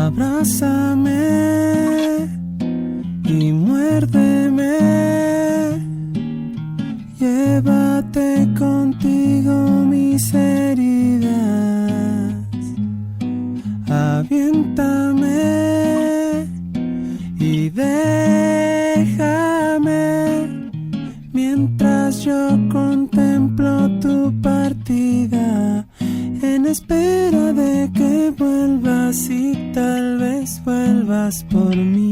Abrázame y muérdeme, llévate contigo mis heridas, aviéntame y déjame mientras yo contemplo tu partida, en espera de que vuelvas y tal vez vuelvas por mí.